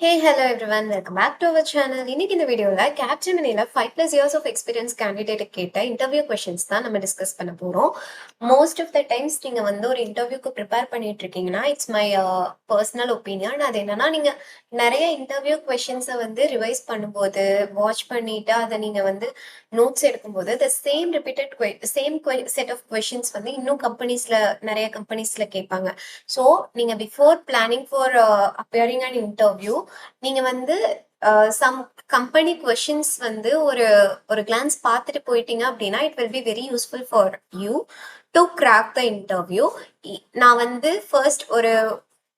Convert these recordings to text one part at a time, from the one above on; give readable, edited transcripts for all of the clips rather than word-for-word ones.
Hey, hello everyone. Welcome back to our channel. இன்னைக்கு இந்த வீடியோல Capgeminiல 5+ years of experience candidate கேட்ட இன்டர்வியூ questions தான் நம்ம டிஸ்கஸ் பண்ண போறோம். மோஸ்ட் ஆஃப் த டைம்ஸ் நீங்க வந்து ஒரு இன்டர்வியூக்கு ப்ரிப்பேர் பண்ணிட்டு இருக்கீங்கன்னா இட்ஸ் மை பர்சனல் ஒப்பீனியன். அது என்னன்னா நீங்க நிறைய இன்டர்வியூ கொஸ்டின்ஸை வந்து ரிவைஸ் பண்ணும்போது வாட்ச் பண்ணிட்டு அதை நீங்க வந்து நோட்ஸ் எடுக்கும்போது the same repeated same set of questions வந்து இன்னும் நிறைய கம்பெனிஸ்ல கேட்பாங்க. ஸோ நீங்க before planning for appearing and interview நீங்க வந்து சம் கம்பெனி கொஷின்ஸ் வந்து ஒரு கிளான்ஸ் பார்த்துட்டு போயிட்டீங்க அப்படின்னா it will be very useful for you to crack the interview. நான் வந்து ஃபர்ஸ்ட் ஒரு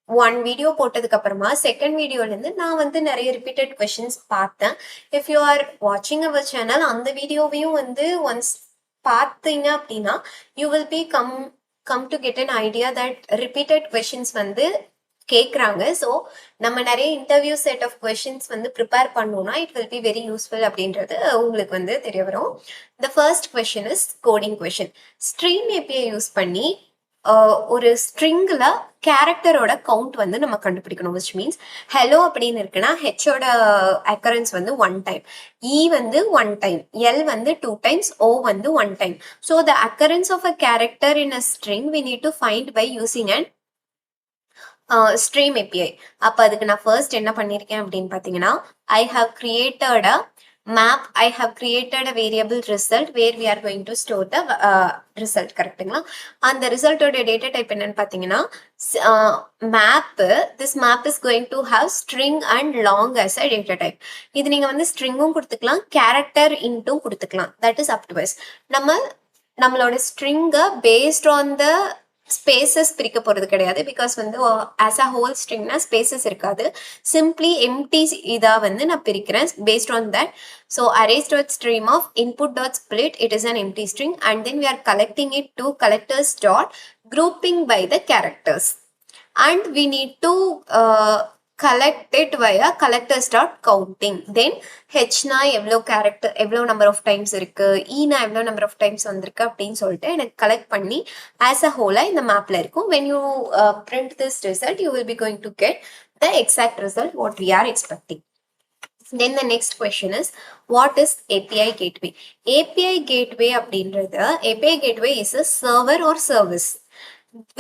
ஒன் வீடியோ போட்டதுக்கு அப்புறமா செகண்ட் வீடியோல இருந்து நான் வந்து நிறைய ரிப்பீட்டட் கொஷின்ஸ் பார்த்தேன். இஃப் யூ ஆர் வாட்சிங் அவர் சேனல் அந்த வீடியோவையும் வந்து ஒன்ஸ் பார்த்தீங்க அப்படின்னா you will be come to get an idea that repeated questions வந்து கேட்குறாங்க. ஸோ நம்ம நிறைய இன்டர்வியூ செட் ஆஃப் கொஷின்ஸ் வந்து ப்ரிப்பேர் பண்ணோம்னா it will be very useful அப்படின்றது உங்களுக்கு வந்து தெரிய வரும். The first question is coding question. Stream API use பண்ணி ஒரு ஸ்ட்ரிங்கில் கேரக்டரோட கவுண்ட் வந்து நம்ம கண்டுபிடிக்கணும். விச் மீன்ஸ் ஹெலோ அப்படின்னு இருக்குன்னா ஹெச்சோட அக்கரன்ஸ் வந்து 1 டைம், இ வந்து 1 டைம், எல் வந்து 2 டைம்ஸ், ஓ வந்து 1 time. So the occurrence of a character in a string we need to find by using and stream API. அப்போ அதுக்கு நான் ஃபர்ஸ்ட் என்ன பண்ணியிருக்கேன் அப்படின்னு பார்த்தீங்கன்னா I have created a map, I have created a variable result where we are going to store the result. கரெக்டுங்களா? அந்த ரிசல்ட்டோட டேட்டா டைப் என்னன்னு பார்த்தீங்கன்னா map. This map is going to have string and long as a data type. இது நீங்கள் வந்து ஸ்ட்ரிங்கும் கொடுத்துக்கலாம், கேரக்டர் இன்ட்டும் கொடுத்துக்கலாம். That is up to us. நம்மளோட ஸ்ட்ரிங்கை பேஸ்ட் ஆன் த ஸ்பேசஸ் பிரிக்க போறது கிடையாது. பிகாஸ் வந்து ஆஸ் அ ஹோல் ஸ்ட்ரிங்னா ஸ்பேசஸ் இருக்காது. சிம்பிளி எம்டி இதா வந்து நான் பிரிக்கிறேன் based on that. So arrays dot stream of input dot split it is an empty string and then we are collecting it to collectors dot grouping by the characters and we need to collect it via collectors dot counting. Then h na எவ்வளோ character எவ்வளோ number of times இருக்கு, e na எவ்வளோ number of times வந்திருக்கு அப்படின்னு சொல்லிட்டு எனக்கு collect பண்ணி as a ஹோலா இந்த மேப்ல இருக்கும். when you print this result you will be going to get the exact result what we are expecting. Then the next question is what is API gateway? API gateway அப்படின்றது API gateway is a server or service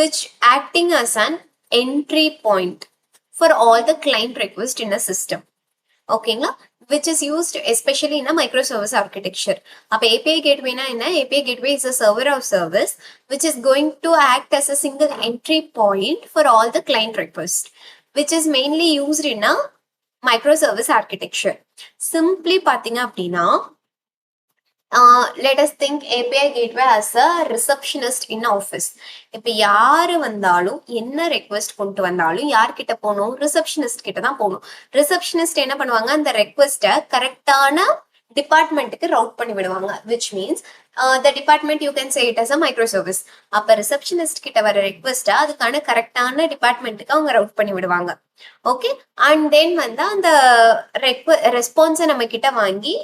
which acting as an entry point for all the client requests in a system. ஓகேங்களா? which is used especially in a microservice architecture. அப்போ API gateway na என்ன? API gateway is a server or service which is going to act as a single entry point for all the client requests, which is mainly used in a microservice architecture. Simply பார்த்தீங்க அப்படின்னா let us think API gateway as a receptionist in office. இப்போ யாரு வந்தாலும் என்ன request கொண்டு வந்தாலும் யார்கிட்ட போகணும்? ரிசப்ஷனிஸ்ட் கிட்ட தான் போகணும். ரிசப்ஷனிஸ்ட் என்ன பண்ணுவாங்க? அந்த ரெக்வெஸ்ட்டை கரெக்டான டிபார்ட்மெண்ட்டுக்கு ரவுட் பண்ணி விடுவாங்க. Which means the department you can say it as a microservice. அப்போ ரிசப்ஷனிஸ்ட் கிட்ட வர ரெக்வெஸ்ட்டை அதுக்கான கரெக்டான டிபார்ட்மெண்ட்டுக்கு அவங்க ரவுட் பண்ணி விடுவாங்க. ஓகே, அண்ட் தென் வந்து அந்த ரெஸ்பான்ஸை நம்ம கிட்ட வாங்கி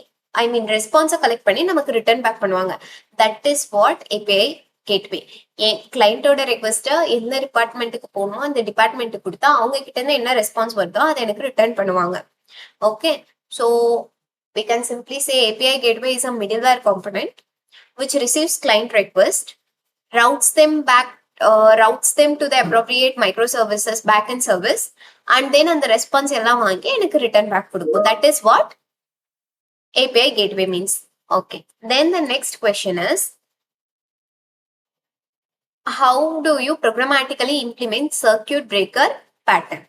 ரெஸ்பான்ஸை கலெக்ட் பண்ணி நமக்கு ரிட்டர்ன் பேக் பண்ணுவாங்க. That is what API gateway. என் கிளைண்டோட ரெக்வெஸ்ட்டை எந்த டிபார்ட்மெண்ட்டுக்கு போகணும் அந்த டிபார்ட்மெண்ட்டுக்கு கொடுத்தா அவங்க கிட்ட இருந்து என்ன ரெஸ்பான்ஸ் வருதோ அதை எனக்கு ரிட்டர்ன் பண்ணுவாங்க. Okay, so we can simply say API gateway is a middleware component which receives client request, routes them to the appropriate microservices backend service, and then அந்த ரெஸ்பான்ஸ் எல்லாம் வாங்கி எனக்கு ரிட்டர்ன் பேக் கொடுக்கும். That is what API gateway means. Okay, then the next question is how do you programmatically implement circuit breaker pattern?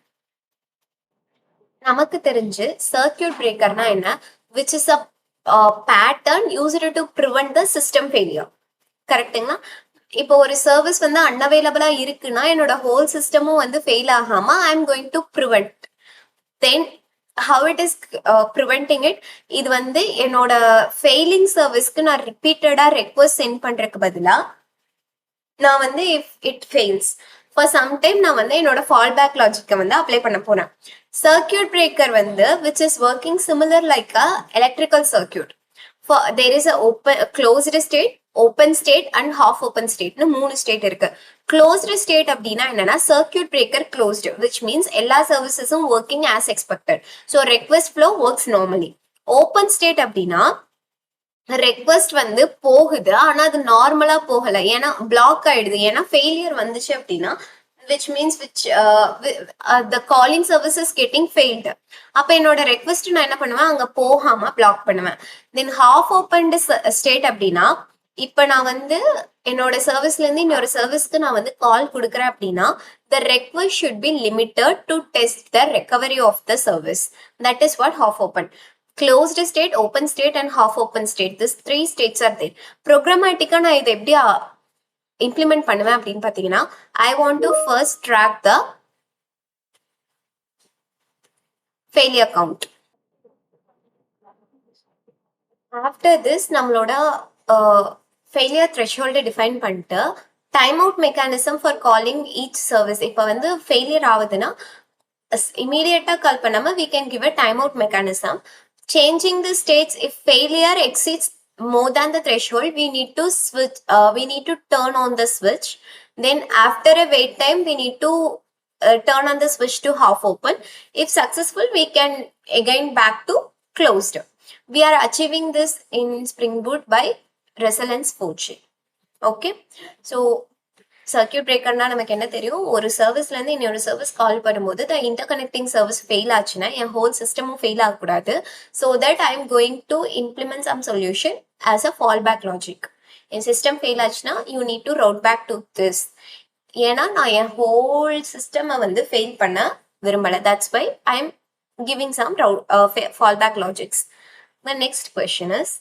நமக்கு தெரிஞ்சு circuit breakerனா என்ன? which is a pattern used to prevent the system failure. கரெக்டுங்களா? இப்போ ஒரு service வந்து அன்அவைலபிளா இருக்குன்னா என்னோட whole சிஸ்டமும் வந்து ஃபெயில் ஆகாம ஐ am going to prevent. Then how it is preventing it, இது வந்து என்னோட ஃபெயிலிங் சர்வீஸ்க்கு நான் ரிப்பீட்டடா ரெக்வெஸ்ட் சென்ட் பண்றதுக்கு பதிலா நான் வந்து if it fails for some time நான் வந்து என்னோட ஃபால் பேக் லாஜிக்கை வந்து அப்ளை பண்ண போறேன். சர்க்கியூட் பிரேக்கர் வந்து which is working similar like a electrical circuit. For there is a closed state, open state and half open ஸ்டேட்னு 3 ஸ்டேட் இருக்கு. க்ளோஸ்டு ஸ்டேட் அப்படின்னா என்னன்னா circuit breaker closed, which means எல்லா சர்வீசஸும் working as expected. So request flow works normally. Open state அப்படின்னா request வந்து போகுது ஆனா அது நார்மலா போகல, ஏன்னா பிளாக் ஆயிடுது, ஏன்னா ஃபெயிலியர் வந்துச்சு அப்படின்னா which means the calling service is getting failed. அப்ப என்னோட ரெக்வெஸ்ட் நான் என்ன பண்ணுவேன், அங்க போகாம பிளாக் பண்ணுவேன். தென் ஹாஃப் ஓப்பன்டு ஸ்டேட் அப்படின்னா இப்ப நான் வந்து என்னோட சர்வீஸ்ல இருந்து இன்னொரு சர்வீஸ்க்கு நான் வந்து கால் கொடுக்குறேன் அப்படின்னா the request should be limited to test the recovery of the service. That is what half open. Closed state, open state and half open state. These 3 states are there. Programmatic-ஆ நான் இதை எப்படி இம்ப்ளிமெண்ட் பண்ணுவேன் அப்படின்னு பாத்தீங்கன்னா I want to first track the failure count. After this நம்மளோட failure threshold define பண்ணிட்டு time out mechanism for calling each service. இப்போ வந்து ஃபெயிலியர் ஆகுதுன்னா immediate கால் பண்ணாம we can give a timeout mechanism. Changing the states, if failure exceeds more than the threshold, we need to switch, we need to turn on the switch. Then after a wait time, we need to turn on the switch to half open. If successful, we can again back to closed. We are achieving this in Spring Boot by Resilience 4G. Okay, so circuit பிரேக்கர்னா நமக்கு என்ன தெரியும், ஒரு சர்வீஸ்ல இருந்து இன்னொரு service call பண்ணும்போது the interconnecting service fail ஆச்சுன்னா என் ஹோல் சிஸ்டமும் ஃபெயில் ஆகக்கூடாது. So that I am going to implement some solution as a fallback logic. என் சிஸ்டம் ஃபெயில் ஆச்சுன்னா you need to route back to this. ஏன்னா நான் என் ஹோல் சிஸ்டமை வந்து ஃபெயில் பண்ண விரும்பலை. That's why I am giving some fallback logics. The next question is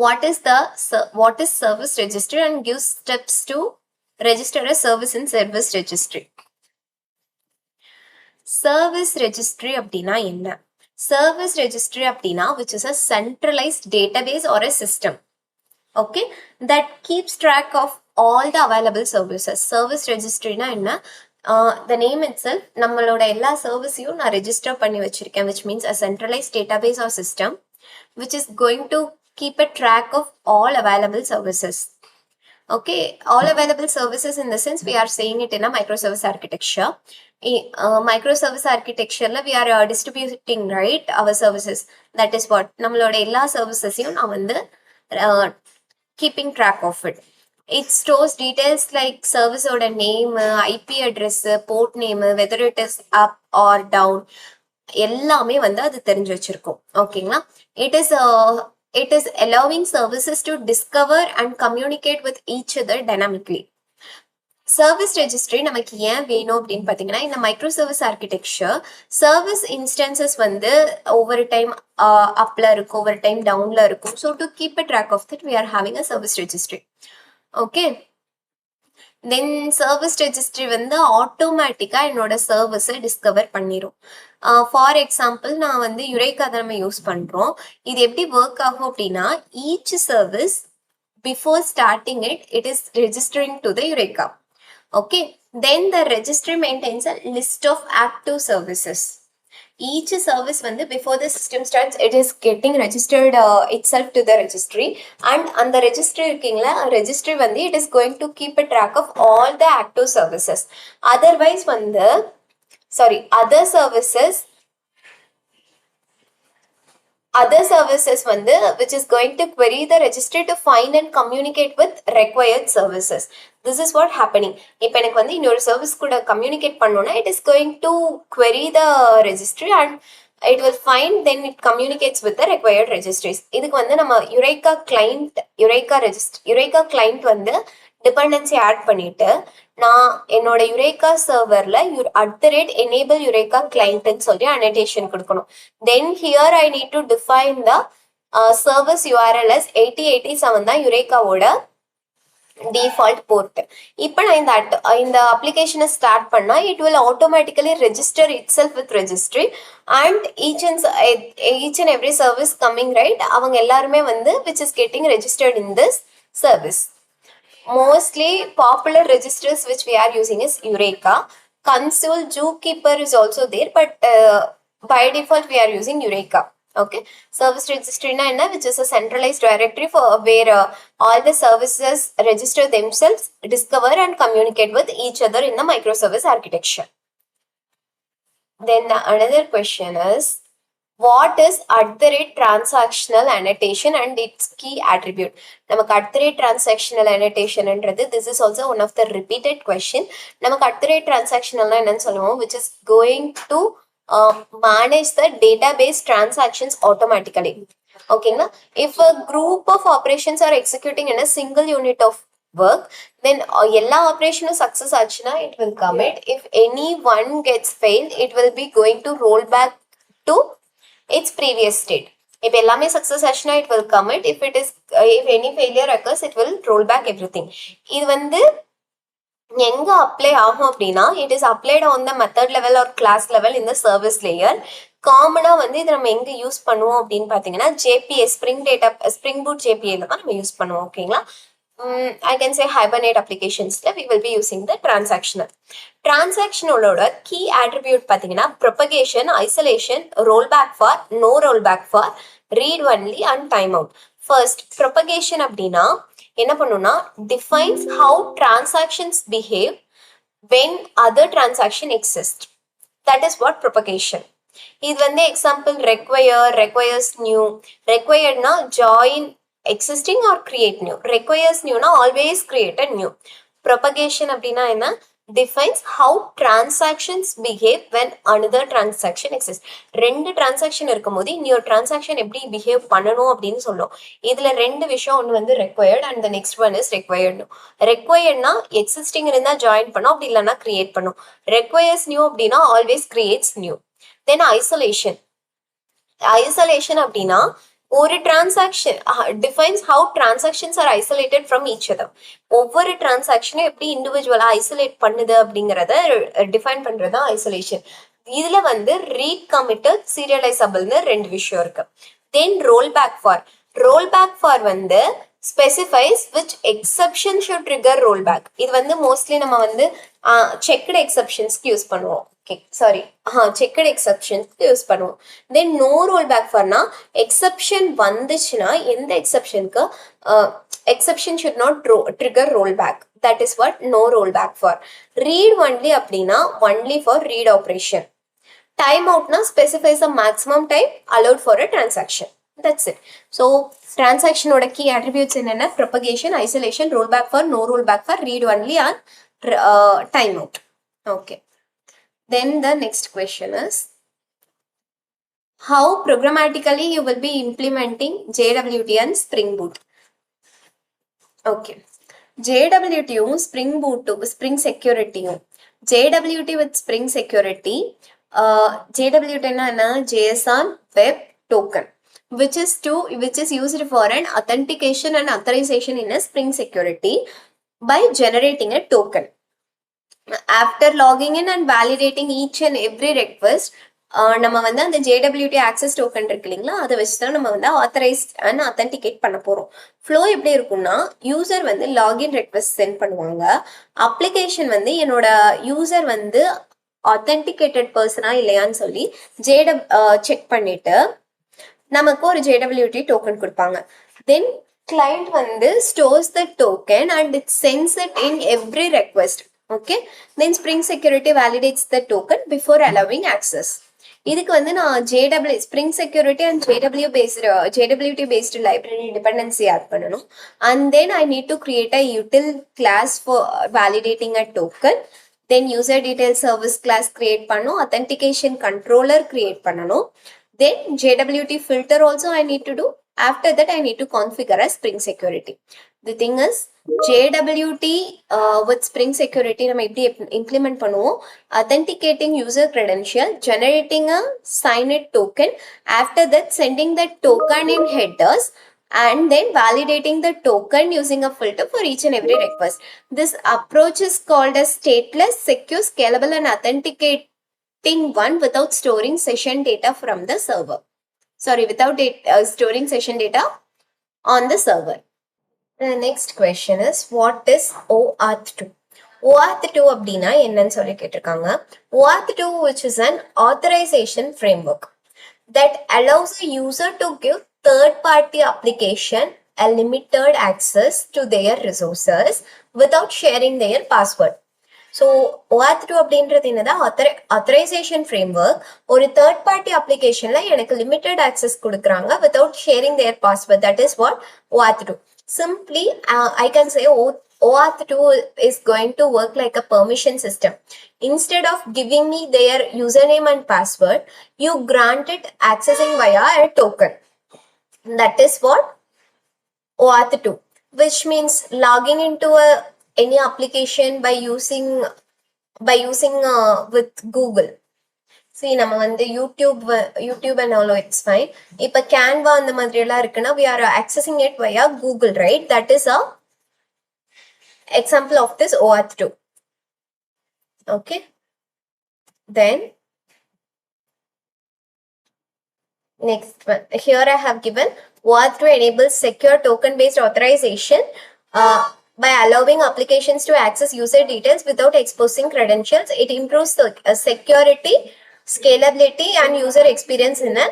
what is service registry and gives steps to register a service in service registry. Service registry அப்படின்னா என்ன? Service registry அப்படின்னா which is a centralized database or a system, okay, that keeps track of all the available services. Service registry னா என்ன? The name itself நம்மளோட எல்லா சர்வீஸையும் நான் register பண்ணி வச்சிருக்கேன், which means a centralized database or system which is going to keep a track of all available services. Okay, all available services in the sense we are saying it in a microservice architecture. Microservice architecture we are distributing, right, our services. That is what நம்மளோட எல்லா சர்வீசஸையும் நான் வந்து keeping track of it. It stores details like service oda name, IP address, port name, whether it is up or down, எல்லாமே வந்து அது தெரிஞ்சு வச்சிருக்கோம். ஓகேங்களா? It is allowing services to discover and communicate with each other dynamically. Service registry நமக்கு ஏன் வேணும் அப்படின்னு பார்த்தீங்கன்னா, இந்த micro service architecture service instances வந்து ஒவ்வொரு டைம் அப்ல இருக்கும், ஒவ்வொரு டைம் டவுன்ல இருக்கும். So to keep a track of that we are having a service registry. Okay, then service registry வந்து ஆட்டோமேட்டிக்காக என்னோட சர்வீஸை டிஸ்கவர் பண்ணிடும். ஃபார் எக்ஸாம்பிள் நான் வந்து யுரேக்கா தான் நம்ம யூஸ் பண்ணுறோம். இது எப்படி ஒர்க் ஆகும் அப்படின்னா, each service before starting it is registering to the Eureka. Okay, then the registry maintains a list of active services. Each service வந்து before the system starts it is getting registered itself to the registry, and அந்த registry இருக்கீங்களா, registry வந்து it is going to keep a track of all the active services. Otherwise வந்து other services வந்து which is going to query the registry to find and communicate with required services. This is what happening. இப்போ எனக்கு வந்து இன்னொரு service கூட communicate பண்ணணும்னா it is going to query the registry and it will find, then it communicates with the required registries. இதுக்கு வந்து நம்ம Yureka client வந்து டிபெண்டன்சி ஆட் பண்ணிட்டு நான் என்னோட யுரேக்கா சர்வர்ல @enable யுரேக்கா கிளைண்ட்னு சொல்லி அனோடேஷன் கொடுக்கணும். தென் here I need to define the service URL as 8087 தான் யுரேக்காவோட டிஃபால்ட் போர்ட். இப்போ நான் இந்த அப்ளிகேஷனை ஸ்டார்ட் பண்ணா it will automatically register itself with registry and each and every service coming, right, அவங்க எல்லாருமே வந்து which is getting registered in this service. Mostly popular registers which we are using is Eureka. Console Zookeeper is also there, but by default we are using Eureka. Okay, service registry na enna, which is a centralized directory for where all the services register themselves, discover and communicate with each other in the microservice architecture. Then another question is, what is @transactional annotation and its key attribute? நமக்கு @transactional annotation என்றது, this is also one of the repeated question. நமக்கு @transactional என்னன்னு சொல்லுவோம், which is going to manage the database transactions automatically. ஓகேங்களா? If a group of operations are executing in a single unit of work, then எல்லா ஆப்ரேஷனும் success ஆச்சுன்னா it will commit. If any one gets failed, it will be going to roll back to its previous state. If எல்லாமே success ஆச்சுன்னா it will commit. If any failure occurs, it will roll back everything. இது வந்து எங்க apply ஆகும் அப்படின்னா, it is applied on the method level or class level இந்த service layer. காமனா வந்து இதை நம்ம எங்க யூஸ் பண்ணுவோம் அப்படின்னு பாத்தீங்கன்னா, ஜேபிஏ ஸ்ப்ரிங் பூட் ஜேபிஏல தான் நம்ம யூஸ் பண்ணுவோம். ஓகேங்களா? I can say Hibernate applications we will be using the transactional. Transactional key attribute pathina propagation, isolation, rollback for, no rollback for, read only and timeout. First, propagation abdina enna pannuna, defines how transactions behave when other transaction exists. That is what propagation. இது வந்து example requires new. Required na join existing or create new. Requires new na always create a new. Propagation அப்படின்னா என்ன, defines how transactions behave when another transaction exists. ரெண்டு transaction இருக்கும் போது இன்னொரு transaction எப்படி behave பண்ணணும் அப்படின்னு சொல்லும். இதுல ரெண்டு விஷயம், ஒன்று வந்து required and the next one is required new. requiredனா existing இருந்தா ஜாயின் பண்ணும், அப்படி இல்லைன்னா கிரியேட் பண்ணும். requires new அப்படின்னா always creates new. Then isolation. Isolation அப்படின்னா ஒரு transaction defines how transactions R isolated from each other. ஒவ்வொரு டிரான்சாக்ஷனும் எப்படி இண்டிவிஜுவலா ஐசோலேட் பண்ணுது அப்படிங்கிறத டிஃபைன் பண்றது ஐசோலேஷன். இதுல வந்து ரீட் கமிட்டட் சீரியலைசபிள்னு ரெண்டு விஷயம் இருக்கு. தென் ரோல் பேக் ஃபார் வந்து specifies which exception should trigger rollback. இது வந்து மோஸ்ட்லி நம்ம வந்து checked exceptionsக்கு யூஸ் பண்ணுவோம். ஓகே சாரி checked exceptionsக்கு யூஸ் பண்ணுவோம். தென் நோ ரோல்பேக் ஃபார்னா எக்ஸப்ஷன் வந்துச்சுன்னா எந்த எக்ஸப்ஷனுக்கு exception should not trigger rollback. That is what no rollback for. Read only அப்படின்னா only for read operation. Time outனா specifies a maximum time allowed for a transaction. That's it. So transaction oda key attributes என்னென்ன, propagation, isolation, rollback for, no rollback for, read only and time out. Okay. Then the next question is, how programmatically you will be implementing JWT and Spring Boot. Okay. JWT Spring Boot Spring Security. JWT with Spring Security. JWT na JSON Web Token, which is used for an authentication and authorization in a Spring Security by generating a token. After logging in and validating each and every request, நம்ம வந்து அந்த JWT access token இருக்கு இல்லைங்களா, அதை வச்சு தான் நம்ம வந்து ஆத்தரைஸ் அண்ட் அத்தன்டிகேட் பண்ண போறோம். ஃப்ளோ எப்படி இருக்கும்னா, யூசர் வந்து லாகின் ரெக்வெஸ்ட் சென்ட் பண்ணுவாங்க. அப்ளிகேஷன் வந்து என்னோட யூசர் வந்து ஆத்தென்டிகேட்டட் பர்சனா இல்லையான்னு சொல்லி செக் பண்ணிட்டு நமக்கு ஒரு JWT டோக்கன் கொடுப்பாங்க. தென் கிளைண்ட் வந்து stores the token and it sense it in every request. Okay, then Spring Security validates the token before allowing access. இதுக்கு வந்து நான் Spring Security and JWT based library dependency add பண்ணணும். And then I need to create a util class for validating a token. Then user detail service class create பண்ணணும். Authentication controller create பண்ணணும். Then JWT filter also I need to do. After that I need to configure a Spring Security. The thing is, JWT with Spring Security நம்ம எப்படி implement பண்ணுவோம், authenticating user credential, generating a signed token, after that sending the token in headers, and then validating the token using a filter for each and every request. This approach is called as stateless, secure, scalable and authenticating one without storing session data from the server. Sorry, without storing session data on the server. The next question is, what is OAuth 2? OAuth 2 அப்படின்னா என்னன்னு சொல்லி கேட்டிருக்காங்க. OAuth 2 which is an authorization framework. that allows a user to give third-party application a limited access to their resources without sharing their password. So OAuth 2 அப்படின்றது என்னதான் authorization framework. ஒரு third party அப்ளிகேஷன்ல எனக்கு limited access கொடுக்குறாங்க without sharing their password. That is what OAuth 2. Simply, I can say OAuth 2 is going to work like a permission system. Instead of giving me their username and password, you grant it accessing via a token. That is what OAuth 2, which means logging into any application by using with Google. See, நம்ம வந்து YouTube and all, it's fine. இப்போ Canva அந்த மாதிரி எல்லாம் இருக்குன்னா we are accessing it via Google, right? That is a example of this OAuth 2. Okay. Then next one. Here I have given OAuth 2 enables secure token-based authorization by allowing applications to access user details without exposing credentials. It improves the security, scalability, and user experience in a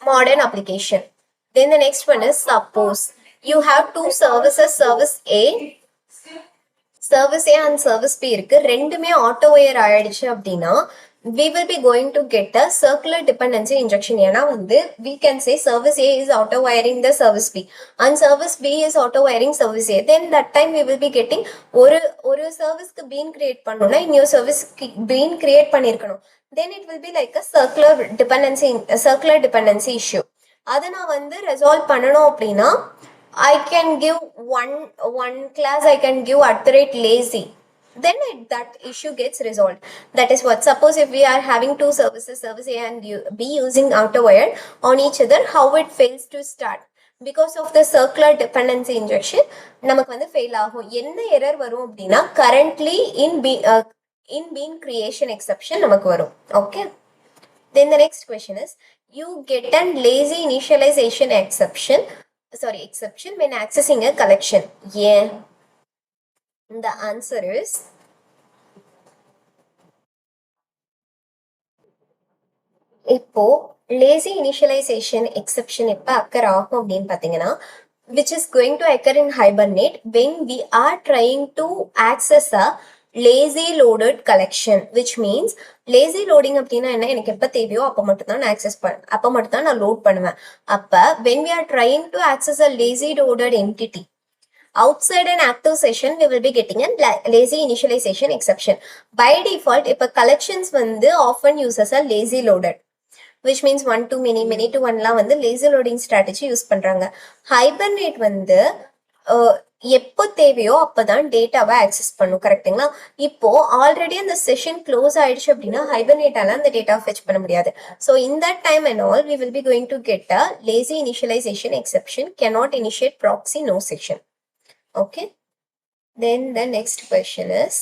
modern application. Then the next one is suppose you have two services, service A and service B இருக்கு. ரெண்டுமே auto wire ஆயிடுச்சு அப்படின்னா we will be going to get a circular dependency injection. ஏன்னா வந்து we can say service A is auto wiring the service B and service B is auto wiring service A. Then that time we will be getting ஒரு சர்வீஸ்க்கு bean create பண்ணனும்னா இன்னொரு சர்வீஸ்க்கு bean create பண்ணிருக்கணும். Then it will be like a circular dependency issue. அதை நான் வந்து resolve பண்ணணும் அப்படின்னா I can give one class, I can give @lazy. Then that issue gets resolved. That is what, suppose if we are having two services, service A and B using outer wire on each other, how it fails to start because of the circular dependency injection நமக்கு வந்து fail ஆகும். என்ன error வரும் அப்படின்னா currently in bean creation exception நமக்கு வரும். Okay. Then the next question is, you get a lazy initialization exception when accessing a collection. Yeah. The answer is இப்போ lazy initialization exception எப்ப occur ஆகும் அப்படின்னு பார்த்தீங்கன்னா, which is going to occur in Hibernate when we are trying to access a lazy loaded collection, which means lazy loading அப்படின்னா என்ன, எனக்கு எப்ப தேவையோ அப்ப மட்டும் தான் அப்ப மட்டும் தான் நான் லோட் பண்ணுவேன். அப்ப when we are trying to access a lazy loaded entity outside an active session, we will be getting a lazy initialization exception. By default, if collections வந்து often uses a lazy loaded, which means 1 to many to 1 லாம் வந்து lazy loading strategy use பண்றாங்க. Hibernate வந்து எப்போ தேவையோ அப்பதான் டேட்டாவை access பண்ணும். கரெக்டுங்களா? இப்போ ஆல்ரெடி அந்த செஷன் க்ளோஸ் ஆயிடுச்சு அப்படின்னா ஹைபர்னேட்டால அந்த டேட்டா ஃபெச் பண்ண முடியாது. So in that time and all we will be going to get a lazy initialization exception, cannot initiate proxy, no session. Okay. Then the next question is,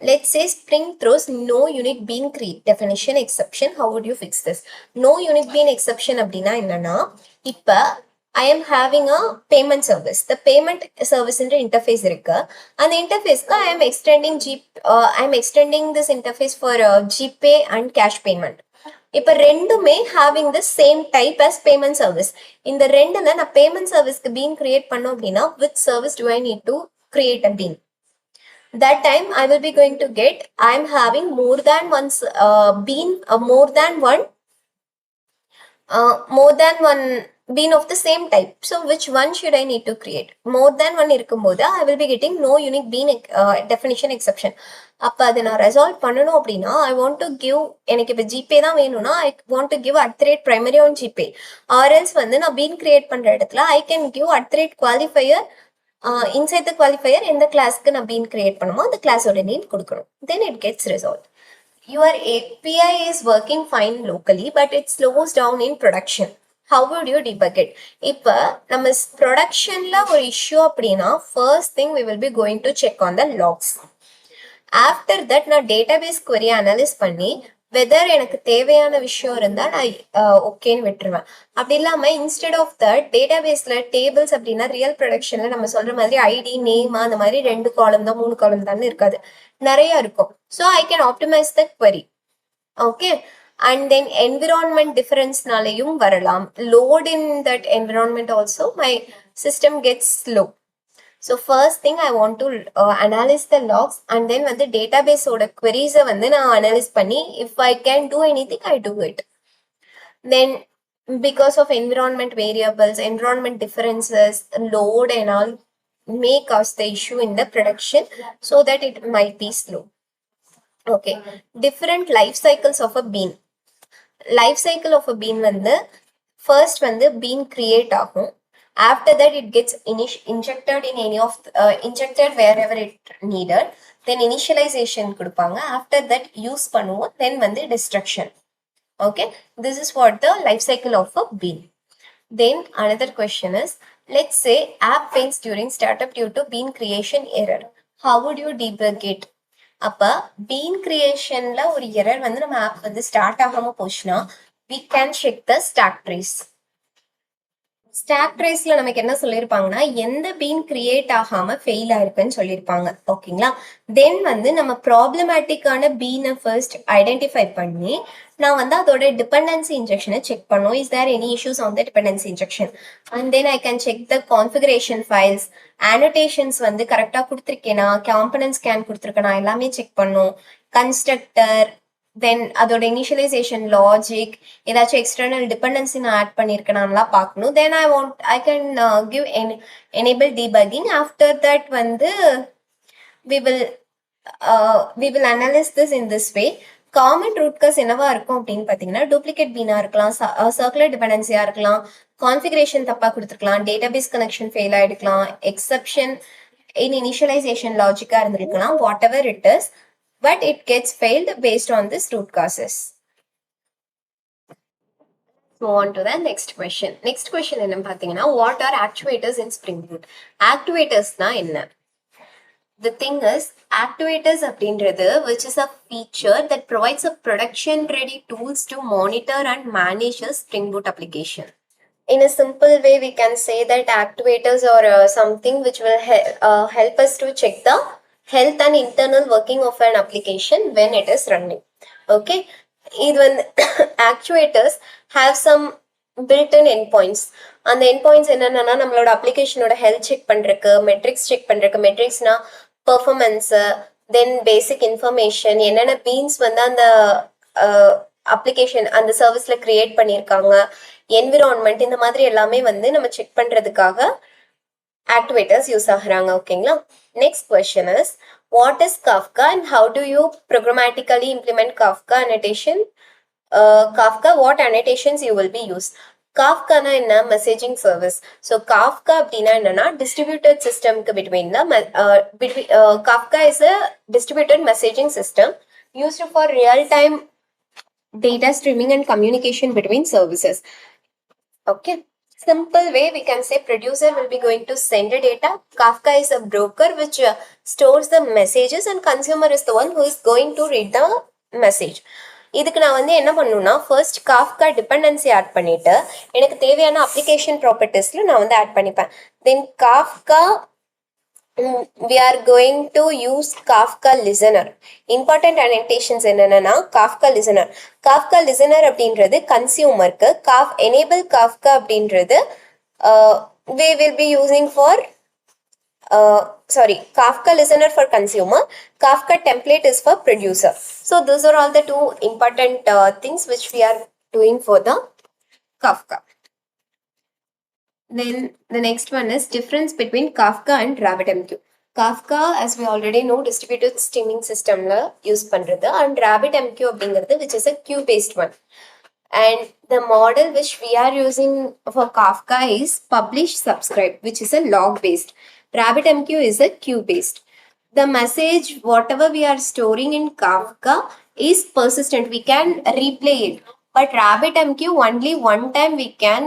let's say Spring throws no unique bean definition exception. How would you fix this? No unique bean exception அப்படின்னா என்னன்னா, இப்ப I am having a payment service. The payment service interface இருக்கு. அந்த இன்டர்ஃபேஸ்க்கு I am extending this interface for GPay and cash payment. இப்ப ரெண்டுமே having the same type as payment service. இந்த ரெண்டுல நான் payment serviceக்கு bean create பண்ணோம் அப்படின்னா, which service do I need to create a bean? That time I will be going to get, I am having more than one bean of the same type. So which one should I need to create? More than one இருக்கும்போது I will be getting no unique bean definition exception. அப்ப அதை நான் resolve பண்ணணும் அப்படின்னா I want to give, எனக்கு இப்ப GPay தான் வேணும்னா I want to give @primary on GPay, or else வந்து நான் bean create பண்ற இடத்துல I can give @qualifier. Inside the qualifier எந்த கிளாஸ்க்கு நான் bean create பண்ணுமோ அந்த கிளாஸோட நேம் கொடுக்கணும். Then it gets resolved. Your API is working fine locally, but it slows down in production. How would you debug it? இப்போ நம்ம ப்ரொடக்ஷன்ல ஒரு இஷ்யூ அப்படின்னா first thing we will be going to check on the logs. After that நான் database query analyze பண்ணி weather எனக்கு தேவையான விஷயம் இருந்தா நான் ஓகேன்னு விட்டுருவேன். அப்படி இல்லாம இன்ஸ்டெட் ஆஃப் தட் டேட்டாபேஸ்ல டேபிள்ஸ் அப்படின்னா ரியல் ப்ரொடக்ஷன்ல நம்ம சொல்ற மாதிரி ஐடி நேம் அந்த மாதிரி 2 காலம் தான் 3 காலம் தான் இருக்காது, நிறைய இருக்கும். So I can optimise the query. Okay. and then environment differenceனாலயும் வரலாம். Load in that environment also my system gets slow. So first thing I want to analyze the logs and then வந்து database ஓட queries வந்து நான் analyze பண்ணி if I can do anything I do it. Then because of environment variables, environment differences, load and all may cause the issue in the production so that it might be slow. Okay, different life cycles of a bean. Life cycle of a bean வந்து first வந்து bean create ஆகும். After that it gets injected in any of injected wherever it needed. Then initialization கொடுப்பாங்க. After that use பண்ணுவோம். Then வந்து destruction. Okay, this is what the life cycle of a bean. Then another question is, let's say app fails during startup due to bean creation error. How would you debug it? அப்ப bean creationல ஒரு error வந்து நம்ம app வந்து start ஆகாம போச்சுன்னா we can check the stack trace. Stack ட்ரேஸ்ல நமக்கு என்ன சொல்லியிருப்பாங்கன்னா எந்த பீன் கிரியேட் ஆகாம ஃபெயில் ஆயிருக்குன்னு சொல்லியிருப்பாங்க. ஓகேங்களா, தென் வந்து நம்ம ப்ராப்ளமேட்டிக்கான பீனை ஃபர்ஸ்ட் ஐடென்டிஃபை பண்ணி நான் வந்து அதோட டிபெண்டன்சி இன்ஜெக்ஷனை செக் பண்ணும். Is there any issues on the dependency injection and then I can check the configuration files, annotations வந்து கரெக்டாக கொடுத்துருக்கேனா, காம்பனன்ட் ஸ்கேன் கொடுத்துருக்கேனா எல்லாமே செக் பண்ணும். கன்ஸ்ட்ரக்டர், தென் அதோட இனிஷியலைசேஷன் லாஜிக், ஏதாச்சும் எக்ஸ்டர்னல் டிபெண்டன்சி நான் ஆட் பண்ணியிருக்கேனான்லாம் பார்க்கணும். Then I can give enable debugging. After that வந்து we will analyze this in this way. Common root cause என்னவா இருக்கும் அப்படின்னு பார்த்தீங்கன்னா டூப்ளிகேட் பீனா இருக்கலாம், சர்க்குலர் டிபெண்டன்சியா இருக்கலாம், கான்ஃபிகரேஷன் தப்பா கொடுத்துருக்கலாம், டேட்டாபேஸ் கனெக்ஷன் ஃபெயில் ஆயிடுக்கலாம், எக்ஸப்ஷன் இன் இனிஷியலைசேஷன் லாஜிக்கா இருந்திருக்கலாம், whatever it is, but it gets failed based on this root causes. Move on to the next question. Next question என்னன்னு பார்த்தீங்கன்னா, what are actuators in Spring Boot? Actuatorsனா என்ன? The thing is, actuators அப்படின்றது which is a feature that provides a production ready tools to monitor and manage a Spring Boot application. In a simple way, we can say that actuators are something which will help us to check the health and internal working of an application when it is running. Okay, even actuators have some built-in endpoints. And the endpoints என்னன்னா நம்மளோட அப்ளிகேஷனோட health check பண்றதுக்கு, metrics check பண்றதுக்கு, மெட்ரிக்ஸ்னா performance, தென் பேசிக் information, என்னென்ன beans வந்து அந்த application அந்த சர்வீஸ்ல create பண்ணியிருக்காங்க, என்விரான்மெண்ட், இந்த மாதிரி எல்லாமே வந்து நம்ம செக் பண்றதுக்காக actuators யூஸ் ஆகுறாங்க. ஓகேங்களா, next question is, what is Kafka and how do you programmatically implement Kafka annotation? Kafka, what annotations you will be used? Kafka என்ன மெசேஜிங் சர்வீஸ். ஸோ Kafka அப்படின்னா என்னன்னா டிஸ்ட்ரிபியூட்டட் சிஸ்டம்க்கு between Kafka is a distributed messaging system used for real-time data streaming and communication between services. Okay, simple way we can say producer will be going to send the data, Kafka is a broker which stores the messages and consumer is the one who is going to read the message. இதுக்கு நான் வந்து என்ன பண்ணணும்னா first Kafka dependency add பண்ணிட்டு எனக்கு தேவையான application ப்ராப்பர்ட்டிஸ்ல நான் வந்து ஆட் பண்ணிப்பேன். தென் Kafka we are going to use Kafka listener. Important annotations என்னன்னா Kafka listener. Kafka listener அப்படின்றது கன்சியூமருக்கு, enable Kafka அப்படின்றது we will be using for Kafka listener for consumer, Kafka template is for producer. So those are all the two important things which we are doing for the Kafka. Then the next one is difference between Kafka and RabbitMQ. Kafka, as we already know, distributed streaming system la use பண்றது, and RabbitMQ அப்படிங்கிறது which is a queue based one. And the model which we are using for Kafka is publish subscribe, which is a log based. RabbitMQ is a queue based. The message whatever we are storing in Kafka is persistent, we can replay it, but RabbitMQ only one time we can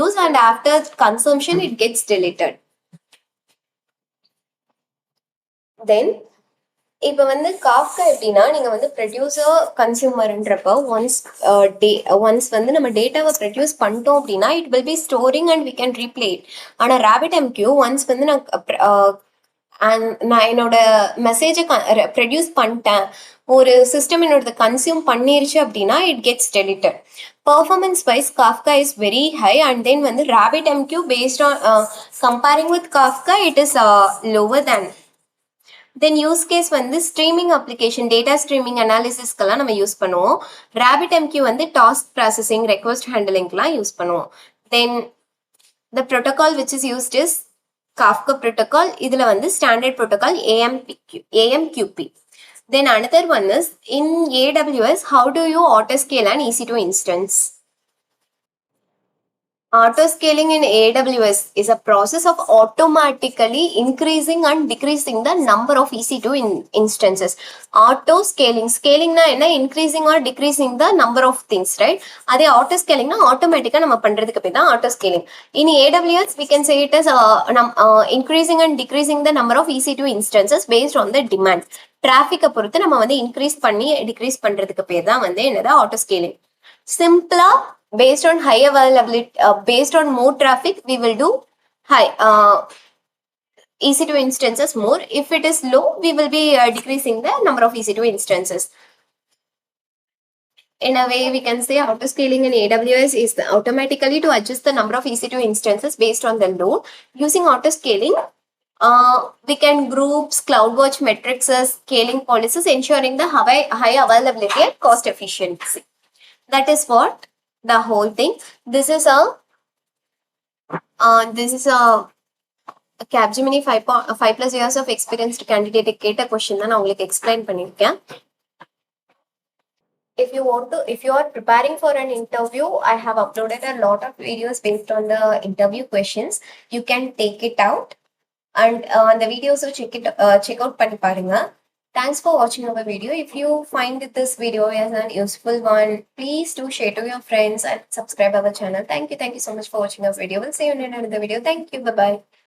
use, and after consumption it gets deleted. Then இப்போ வந்து Kafka எப்படின்னா நீங்க வந்து producer கன்சியூமர்ன்றப்ப once வந்து நம்ம டேட்டாவை produce பண்ணிட்டோம் அப்படின்னா it will be storing and we can replay it. ஆனால் RabbitMQ ஒன்ஸ் வந்து நான் அண்ட் நான் என்னோட மெசேஜை ப்ரொடியூஸ் பண்ணிட்டேன், ஒரு சிஸ்டம் என்னோட கன்சியூம் பண்ணிருச்சு அப்படின்னா it gets deleted. Performance wise Kafka is very high and then வந்து RabbitMQ based on comparing with Kafka it is lower than. Then use case வந்து ஸ்ட்ரீமிங் அப்ளிகேஷன் டேட்டா ஸ்ட்ரீமிங் அனாலிசிஸ்க்கெல்லாம் நம்ம use பண்ணுவோம். RabbitMQ வந்து task processing request ஹேண்டலிங்லாம் use பண்ணுவோம். Then the protocol which is used is Kafka protocol. இதுல வந்து standard protocol AMQP. Then another one is in AWS, how do you autoscale an EC2 instance? Autoscaling in AWS is a process of automatically increasing and decreasing the number of EC2 instances. Autoscaling, scaling na enna increasing or decreasing the number of things, right? Adhe autoscaling na automatically nama pandradhukku peda autoscaling. In AWS we can say it as increasing and decreasing the number of EC2 instances based on the demand. Traffic பொறுத்து நம்ம வந்து increase பண்ணி decrease பண்றதுக்கு பேர் தான் வந்து என்னது autoscaling. Simpler, based on high availability, based on more traffic, we will do high EC2 instances more. If it is low, we will be decreasing the number of EC2 instances. In a way, we can say autoscaling in AWS is automatically to adjust the number of EC2 instances based on the load. Using autoscaling, we can groups, CloudWatch metrics, scaling policies, ensuring the high availability and cost efficiency. That is what the whole thing. This is a Capgemini 5+ years of experienced candidate கேட்ட question தான் நான் உங்களுக்கு explain பண்ணிருக்கேன். If you are preparing for an interview, I have uploaded a lot of videos based on the interview questions. You can take it out and the videos check out பண்ணி பாருங்க. Thanks for watching our video. If you find this video as a useful one, please do share to your friends and subscribe our channel. Thank you so much for watching our video. We'll see you in another video. Thank you. Bye bye.